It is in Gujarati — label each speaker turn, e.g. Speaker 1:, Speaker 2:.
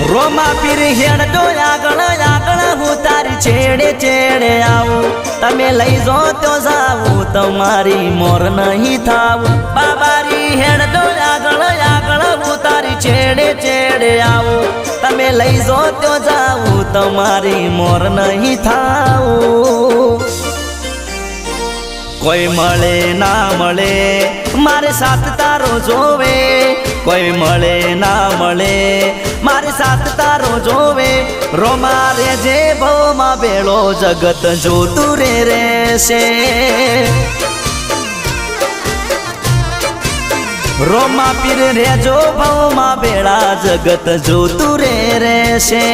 Speaker 1: રોમા પીર હેડતો આગળ આગળ હું તારી છેડે છેડે આવું તમે લઈ જો તો જાવું તમારી મોર નહીં થાવું બાબારી હેડતો આગળ આગળ હું તારી છેડે છેડે આવું તમે લઈ જો તો જાવું તમારી મોર નહીં થાવું કોઈ મળે ના મળે મારે સાથ તારો જોવે કોઈ મળે ના મળે મારે સાથ તારો જોવે રોમા રે જે ભવમાં બેળો જગત જોતું રે રહેશે રોમા પીર રેજો ભવમાં બેળા જગત જોતું રે રહેશે